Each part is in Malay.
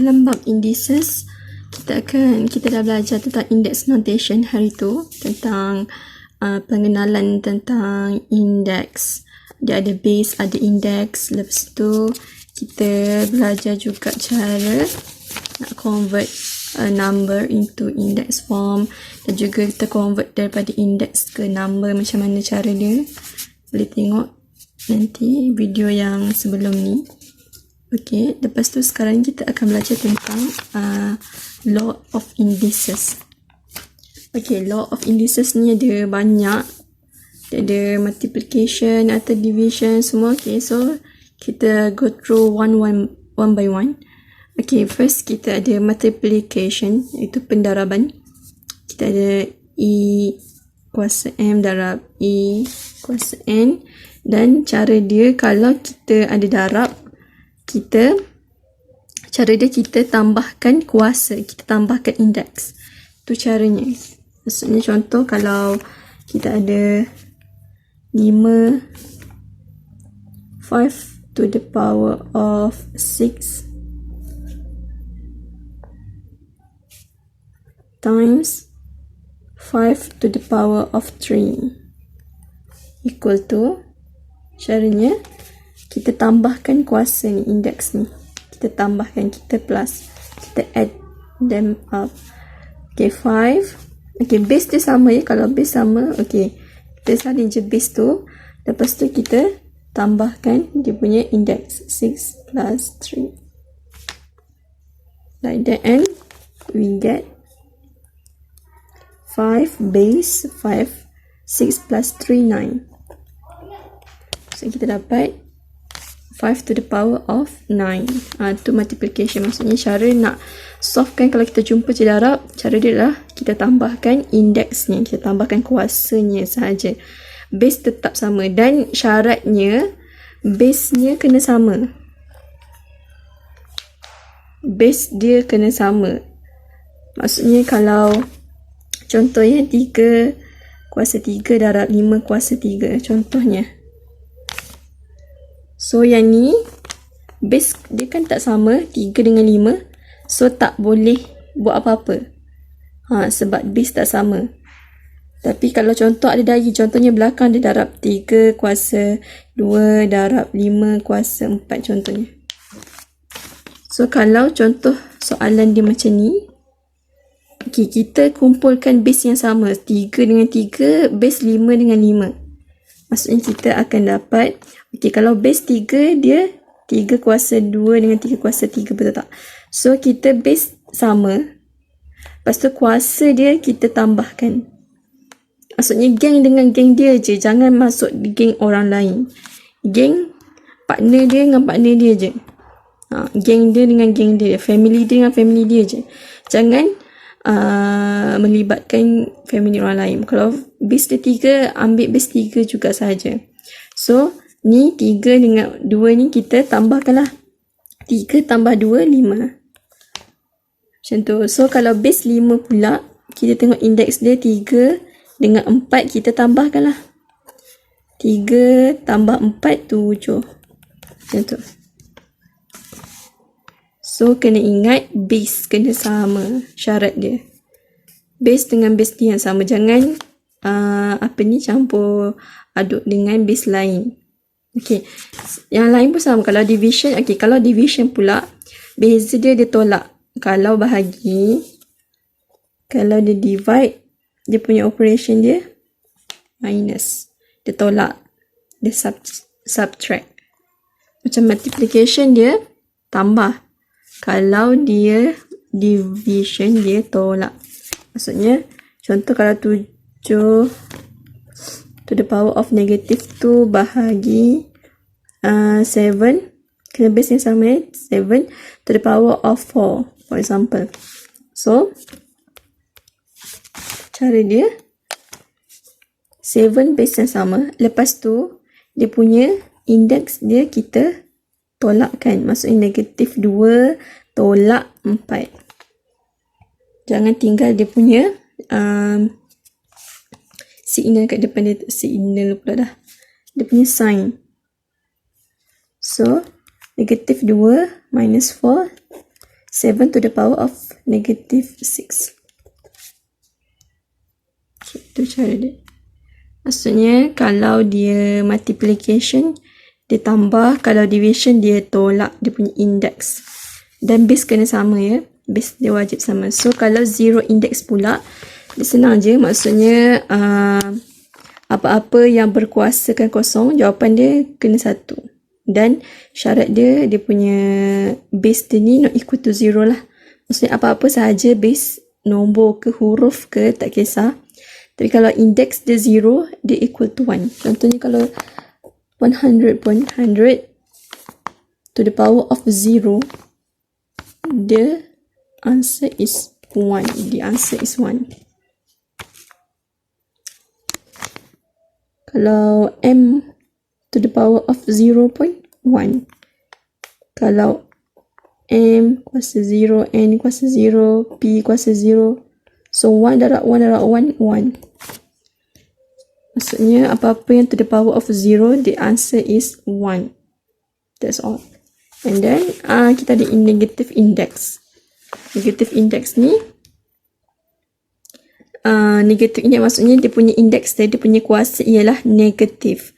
dalam bab indices, kita dah belajar tentang index notation hari tu, tentang pengenalan tentang index. Dia ada base, ada index. Lepas tu kita belajar juga cara nak convert number into index form, dan juga kita convert daripada index ke number, macam mana cara dia. Boleh tengok nanti video yang sebelum ni. Okey, lepas tu sekarang kita akan belajar tentang law of indices. Okey, law of indices ni ada banyak. Dia ada multiplication atau division semua. Okey, so kita go through one by one. Okey, first kita ada multiplication, iaitu pendaraban. Kita ada E kuasa M darab E kuasa N, dan cara dia kalau kita ada darab, cara dia kita tambahkan kuasa, kita tambahkan indeks. Tu caranya. Maksudnya contoh kalau kita ada 5 to the power of 6 times 5 to the power of 3 equal to, caranya kita tambahkan kuasa ni, indeks ni. Kita tambahkan, kita plus, kita add them up. Okay, 5. Okay, base dia sama ya. Kalau base sama, okay, kita salin je base tu. Lepas tu kita tambahkan dia punya indeks, 6 plus 3. Like that, and we get 5 base 5, 6 plus 3, 9. So kita dapat 5 to the power of 9. Tu multiplication. Maksudnya cara nak solvekan kalau kita jumpa je darab, cara dia adalah kita tambahkan indeksnya, kita tambahkan kuasanya sahaja. Base tetap sama, dan syaratnya base-nya kena sama. Base dia kena sama. Maksudnya kalau contohnya 3 kuasa 3 darab 5 kuasa 3 contohnya. So yang ni base dia kan tak sama, 3 dengan 5. So tak boleh buat apa-apa. Sebab base tak sama. Tapi kalau contoh ada dari, contohnya belakang dia darab 3 kuasa 2 darab 5 kuasa 4 contohnya. So kalau contoh soalan dia macam ni, okay, kita kumpulkan base yang sama, 3 dengan 3, base 5 dengan 5. Maksudnya kita akan dapat, okay, kalau base 3 dia 3 kuasa 2 dengan 3 kuasa 3, betul tak? So kita base sama, lepas tu kuasa dia kita tambahkan. Maksudnya geng dengan geng dia je, jangan masuk di geng orang lain. Geng partner dia dengan partner dia je. Geng dia dengan geng dia, family dia dengan family dia je. Jangan melibatkan family orang lain. Kalau base dia 3, ambil base 3 juga sahaja. So ni 3 dengan 2 ni kita tambahkanlah. 3 tambah 2, 5. Macam tu. So kalau base 5 pula, kita tengok indeks dia 3 dengan 4, kita tambahkanlah. 3 tambah 4, 7. Macam tu. So kena ingat base kena sama, syarat dia. Base dengan base dia yang sama. Jangan campur aduk dengan base lain. Okey. Yang lain pun sama. Kalau division, okey, kalau division pula, beza dia tolak. Kalau bahagi, kalau dia divide, dia punya operation dia minus. Dia tolak. Dia subtract. Macam multiplication dia tambah. Kalau dia division, dia tolak. Maksudnya, contoh kalau 7 to the power of negative 2 bahagi 7, kena base yang sama, 7 to the power of 4, for example. So, cara dia 7 base yang sama. Lepas tu, dia punya indeks dia kita tolakkan. Maksudnya negatif 2 tolak 4. Jangan tinggal dia punya signal kat depan dia. Signal pula dah. Dia punya sign. So, negatif 2 minus 4 7 to the power of negative 6. Okay, itu cara dia. Maksudnya kalau dia multiplication, dia tambah. Kalau division, dia tolak dia punya index. Dan base kena sama ya. Base dia wajib sama. So kalau zero index pula, dia senang je. Maksudnya apa-apa yang berkuasakan kosong, jawapan dia kena 1. Dan syarat dia punya base dia ni not equal to 0 lah. Maksudnya apa-apa sahaja base nombor ke huruf ke tak kisah. Tapi kalau index dia 0, dia equal to 1. Contohnya kalau 100 pun 100 to the power of 0, the answer is 1. The answer is 1. Kalau m to the power of 0.1. Kalau m kuasa 0, n kuasa 0, p kuasa 0. So 1 darab 1 darab 1, 1. Maksudnya apa-apa yang to the power of 0, the answer is 1. That's all. And then kita ada negative index. Negative index ni, negative index maksudnya dia punya index dia punya kuasa ialah negatif.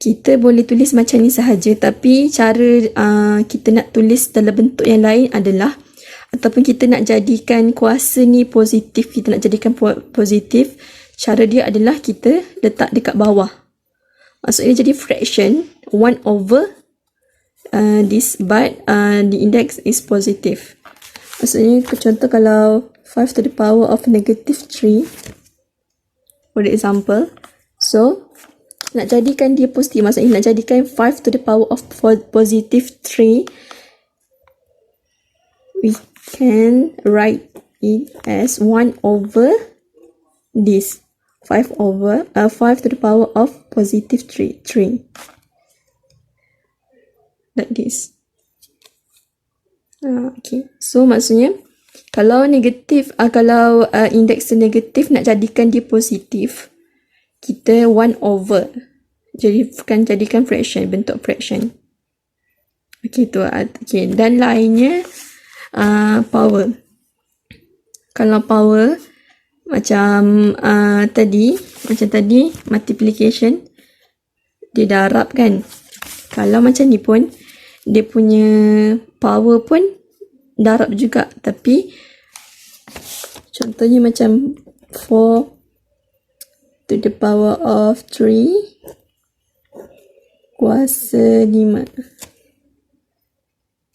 Kita boleh tulis macam ni sahaja, tapi cara kita nak tulis dalam bentuk yang lain adalah, ataupun kita nak jadikan kuasa ni positif, kita nak jadikan positif, cara dia adalah kita letak dekat bawah. Maksudnya jadi fraction 1 over this, but the index is positive. Maksudnya contoh kalau 5 to the power of negative 3, for example. So nak jadikan dia positif, maksudnya nak jadikan 5 to the power of positive 3, we can write it as 1 over this. 5 to the power of positive 3. Like this. Okay. So maksudnya kalau negatif, kalau indeks negatif nak jadikan dia positif, kita 1 over. Jadikan fraction, bentuk fraction. Okay, tu. Okay. Dan lainnya power. Kalau power macam tadi multiplication, dia darab kan. Kalau macam ni pun, dia punya power pun darab juga. Tapi contohnya macam 4 to the power of 3 kuasa 5.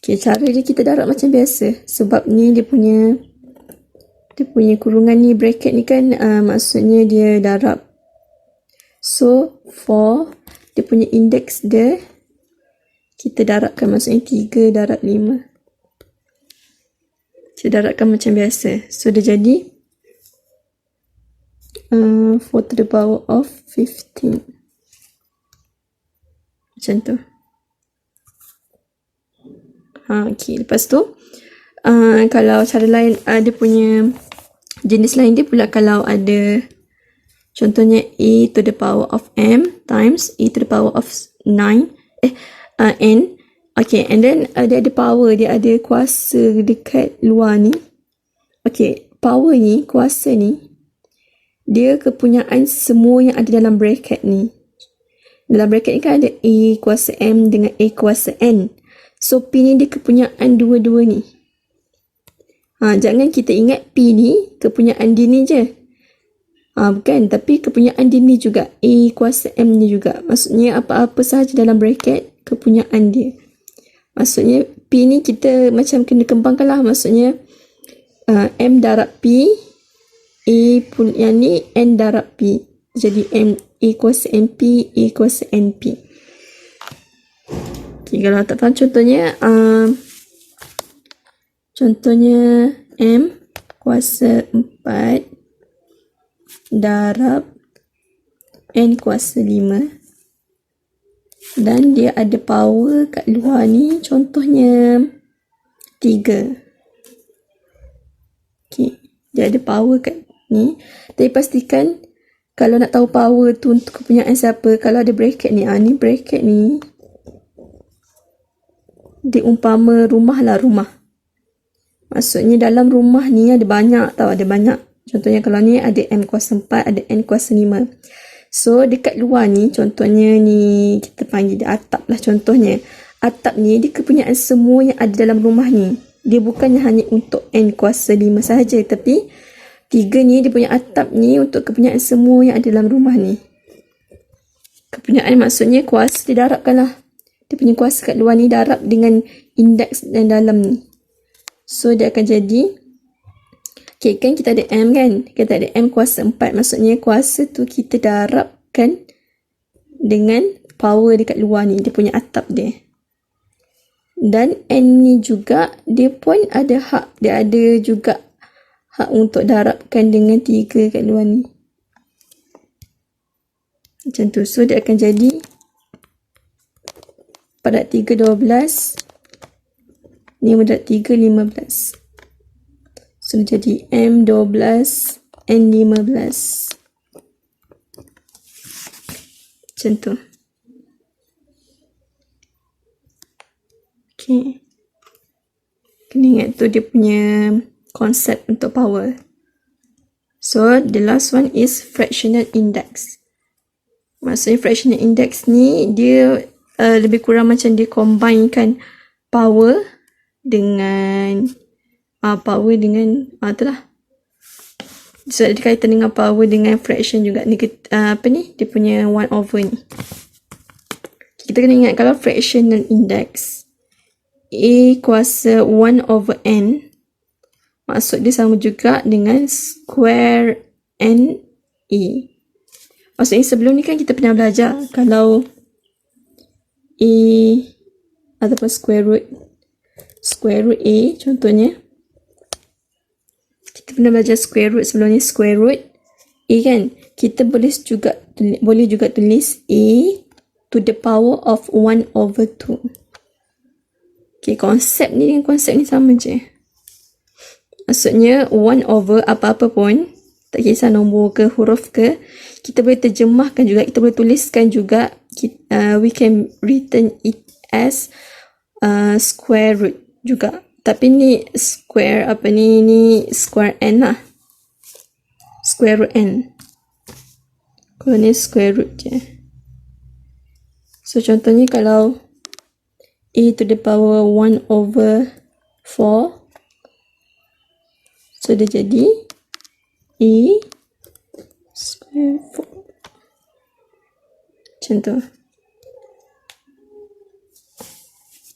Okay, cara dia kita darab macam biasa. Sebab ni dia punya kurungan ni, bracket ni kan, maksudnya dia darab. So 4, dia punya index dia kita darabkan, maksudnya 3 darab 5. Kita darabkan macam biasa. So dia jadi 4 to the power of 15. Macam tu. Okay. Lepas tu, kalau cara lain, dia punya jenis lain dia pula, kalau ada contohnya e to the power of m times e to the power of 9, n. Okay, and then dia ada power, dia ada kuasa dekat luar ni. Okay, power ni, kuasa ni, dia kepunyaan semua yang ada dalam bracket ni. Dalam bracket ni kan ada A kuasa M dengan A kuasa N. So P ni dia kepunyaan dua-dua ni. Jangan kita ingat P ni kepunyaan dia ni je. Bukan, tapi kepunyaan dia ni juga. A kuasa M ni juga. Maksudnya apa-apa sahaja dalam bracket, kepunyaan dia. Maksudnya P ni kita macam kena kembangkan lah. Maksudnya M darab P, A pun yang ni N darab P. Jadi M A kuasa NP, A kuasa NP. Okay, kalau tak faham contohnya M kuasa 4 darab N kuasa 5. Dan dia ada power kat luar ni, contohnya 3. Okay, dia ada power kat ni. Tapi pastikan kalau nak tahu power tu untuk kepunyaan siapa, kalau ada bracket ni, ni bracket ni diumpama rumah lah, rumah. Maksudnya dalam rumah ni ada banyak tau, ada banyak. Contohnya kalau ni ada M kuasa 4, ada N kuasa 5. So dekat luar ni, contohnya ni kita panggil dia atap lah contohnya. Atap ni dia kepunyaan semua yang ada dalam rumah ni. Dia bukannya hanya untuk N kuasa 5 sahaja, tapi 3 ni dia punya atap ni untuk kepunyaan semua yang ada dalam rumah ni. Kepunyaan maksudnya kuasa dia darabkan lah. Dia punya kuasa kat luar ni darab dengan indeks dan dalam ni. So dia akan jadi, okay kan kita ada M kan, kita ada M kuasa 4, maksudnya kuasa tu kita darabkan dengan power dekat luar ni, dia punya atap dia. Dan N ni juga dia pun ada hak, dia ada juga hak untuk darabkan dengan 3 kat luar ni. Macam tu. So dia akan jadi 4 3 12, ni 3 15. So dia jadi M12 N15. Macam tu. Okay. Kena ingat tu dia punya konsep untuk power. So the last one is fractional index. Maksudnya fractional index ni dia lebih kurang macam dia combinekan power dengan itulah. So ada kaitan dengan power dengan fraction juga. Dia punya 1 over ni. Kita kena ingat kalau fractional index A kuasa 1 over N, maksud dia sama juga dengan square N A. Maksudnya sebelum ni kan kita pernah belajar kalau A ataupun square root A contohnya. Kita pernah belajar square root sebelum ni, square root A kan. Kita boleh juga tulis A to the power of 1 over 2. Okay, konsep ni dengan konsep ni sama je. Maksudnya 1 over apa-apa pun, tak kisah nombor ke huruf ke, kita boleh terjemahkan juga, kita boleh tuliskan juga, we can written it as square root juga. Tapi ni square ni square N lah. Square root N. Kalau ni square root je. So contohnya kalau A to the power 1 over 4, so dia jadi A square 4. Macam tu.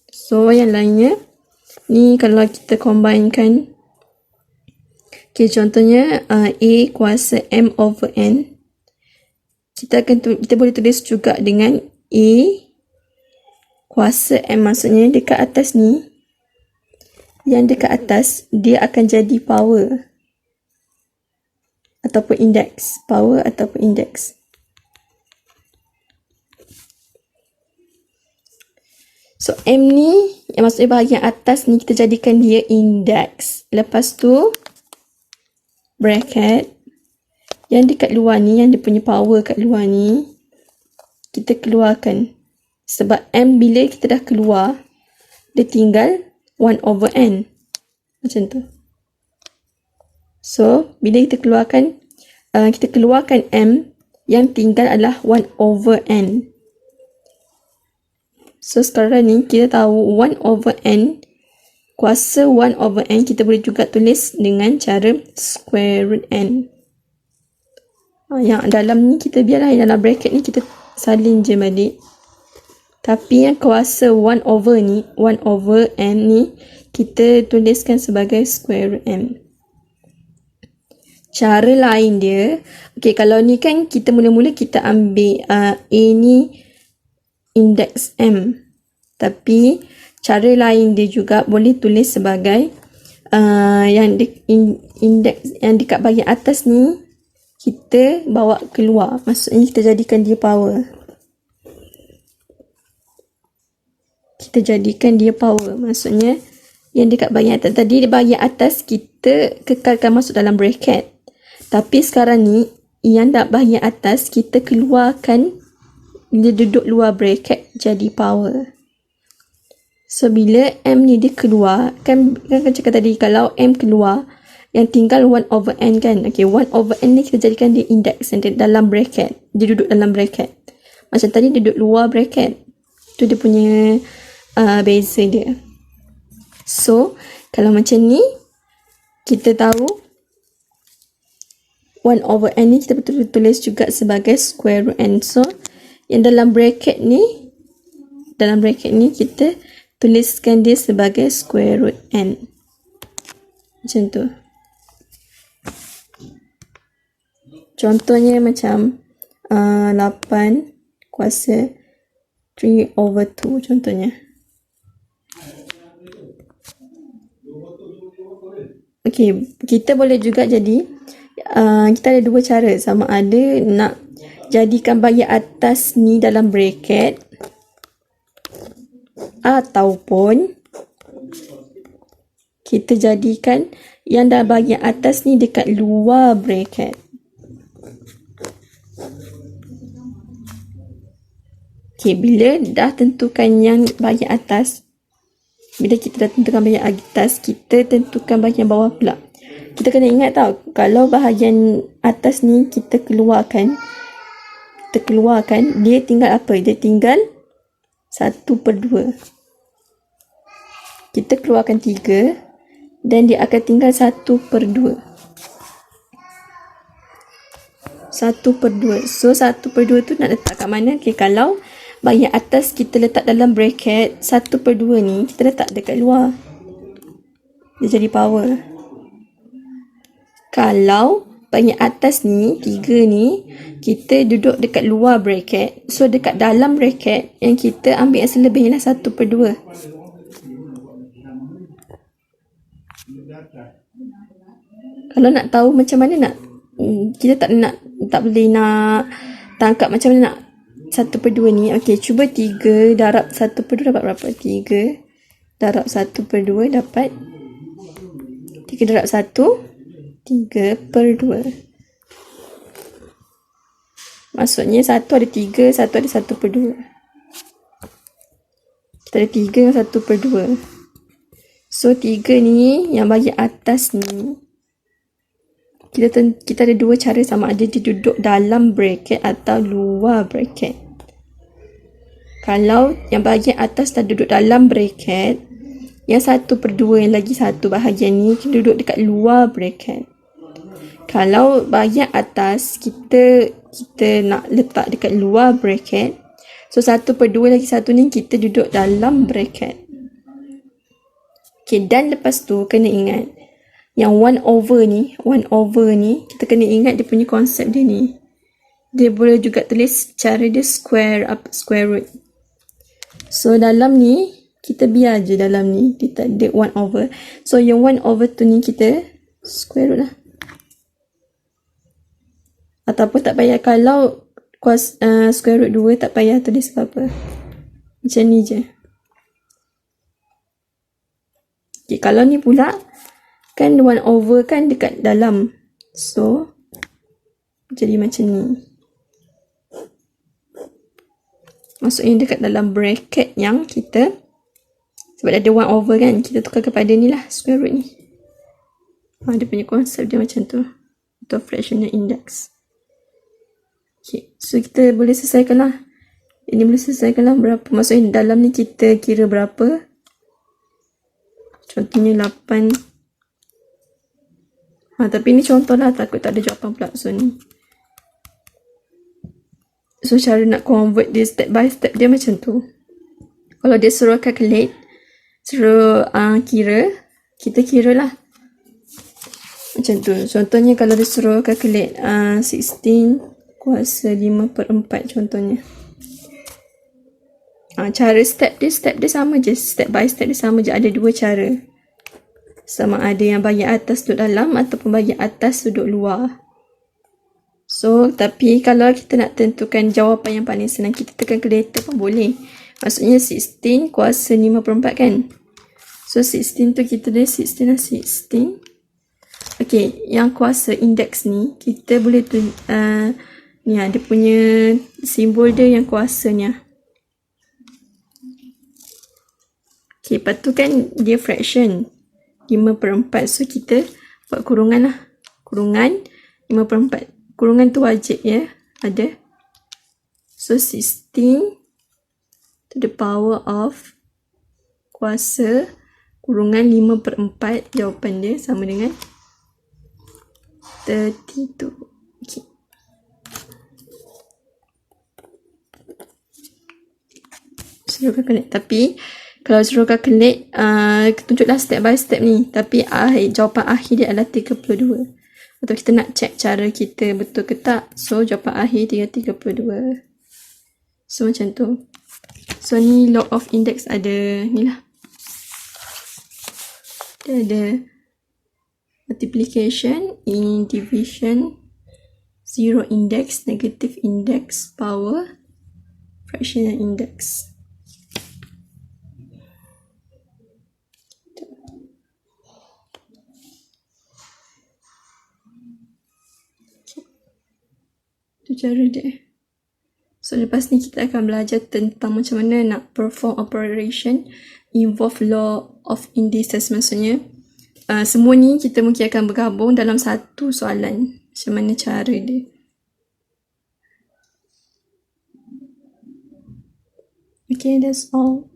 So yang lainnya, ni kalau kita combinekan, okay, contohnya A kuasa M over N, kita boleh tulis juga dengan A kuasa M, maksudnya dekat atas ni, yang dekat atas dia akan jadi power ataupun indeks, power ataupun indeks. So M ni, yang maksudnya bahagian atas ni kita jadikan dia indeks. Lepas tu bracket, yang dekat luar ni, yang dia punya power kat luar ni, kita keluarkan. Sebab M bila kita dah keluar, dia tinggal 1 over N. Macam tu. So, bila kita keluarkan M, yang tinggal adalah 1 over N. So, sekarang ni kita tahu 1 over N, kuasa 1 over N, kita boleh juga tulis dengan cara square root N. Yang dalam ni kita biarlah, yang dalam bracket ni kita salin je balik. Tapi yang kuasa 1 over N ni, kita tuliskan sebagai square root N. Cara lain dia, okay, kalau ni kan kita mula-mula kita ambil A ni indeks M. Tapi cara lain dia juga boleh tulis sebagai indeks yang dekat bahagian atas ni, kita bawa keluar. Maksudnya kita jadikan dia power. Maksudnya yang dekat bahagian atas tadi, di bahagian atas kita kekalkan masuk dalam bracket. Tapi sekarang ni, yang dekat bahagian atas kita keluarkan, dia duduk luar bracket jadi power. So, bila M ni dia keluar, kan cakap tadi kalau M keluar, yang tinggal 1/n kan. Okay, 1/n ni kita jadikan dia index yang dia dalam bracket. Dia duduk dalam bracket. Macam tadi dia duduk luar bracket. Tu dia punya beza dia. So, kalau macam ni, kita tahu 1/n ni kita betul tulis juga sebagai square root n. So, yang dalam bracket ni kita tuliskan dia sebagai square root n. Macam tu. Contohnya macam 8 kuasa 3/2 contohnya. Okey, kita boleh juga jadi kita ada dua cara, sama ada nak jadikan bahagian atas ni dalam bracket ataupun kita jadikan yang dalam bahagian atas ni dekat luar bracket. Okay, bila dah tentukan yang bahagian atas, kita tentukan bahagian bawah pula. Kita kena ingat tau, kalau bahagian atas ni kita keluarkan, dia tinggal apa? Dia tinggal 1/2. Kita keluarkan 3 dan dia akan tinggal 1/2. 1/2. So 1/2 tu nak letak kat mana? Okay, kalau bahagian atas kita letak dalam bracket, 1/2 ni kita letak dekat luar. Dia jadi power. Kalau bahagian atas ni, 3 ni, kita duduk dekat luar bracket. So, dekat dalam bracket, yang kita ambil yang selebihnya 1/2. Kalau nak tahu macam mana nak, kita tak boleh nak tangkap macam mana nak 1/2 ni. Okey, cuba 3 darab 1/2 dapat berapa? 3 darab 1/2 dapat 3 darab 1, 3/2. Maksudnya satu ada 3, satu ada 1/2. Kita ada 3 dengan 1/2. So 3 ni yang bahagian atas ni kita ada dua cara, sama ada dia duduk dalam bracket atau luar bracket. Kalau yang bahagian atas dah duduk dalam bracket, yang 1/2 yang lagi satu bahagian ni duduk dekat luar bracket. Kalau bahagian atas kita nak letak dekat luar bracket, so 1/2 lagi satu ni kita duduk dalam bracket. Okay, dan lepas tu kena ingat yang 1/over ni kita kena ingat dia punya konsep dia ni. Dia boleh juga tulis cara dia square root. So dalam ni kita biar je dalam ni kita ada 1/. So yang 1/2 ni kita square root lah. Ataupun tak payah, kalau square root 2 tak payah tulis apa-apa. Macam ni je. Okay, kalau ni pula kan 1/, kan dekat dalam. So jadi macam ni. Maksudnya dekat dalam bracket yang kita, sebab ada 1/, kan, kita tukar kepada ni lah, square root ni. Dia punya konsep dia macam tu. Atau fractional index. Okay, so kita boleh selesaikan lah. Ini boleh selesaikan lah berapa. Maksudnya dalam ni kita kira berapa. Contohnya 8. Tapi ni contoh lah, takut tak ada jawapan pula. So ni. So cara nak convert dia step by step dia macam tu. Kalau dia suruh calculate, suruh kira, kita kira lah. Macam tu. Contohnya kalau dia suruh calculate 16 kuasa 5/4 contohnya. Cara step dia sama je. Step by step dia sama je. Ada dua cara. Sama ada yang bahagian atas duduk dalam ataupun bahagian atas duduk luar. So, tapi kalau kita nak tentukan jawapan yang paling senang, kita tekan calculator pun boleh. Maksudnya 16 kuasa 5/4 kan. So, 16 tu kita ada 16. Okay, yang kuasa indeks ni, kita boleh ni dia punya simbol dia yang kuasanya. Okay, lepas tu kan dia fraction 5/4. So kita buat kurungan lah. Kurungan 5/4. Kurungan tu wajib ya. Ada. So 16 to the power of kuasa kurungan 5/4. Jawapan dia sama dengan 32. Okay. Suruh calculate. Tapi kalau suruh calculate, tunjuklah step by step ni. Tapi jawapan akhir dia adalah 32. Atau kita nak check cara kita betul ke tak. So jawapan akhir 32. So macam tu. So ni log of index ada ni lah. Dia ada multiplication, in division, zero index, negative index, power, fractional index. Itu cara dia. So lepas ni kita akan belajar tentang macam mana nak perform operation involve law of indices. Maksudnya semua ni kita mungkin akan bergabung dalam satu soalan. Macam mana cara dia. Okay, that's all.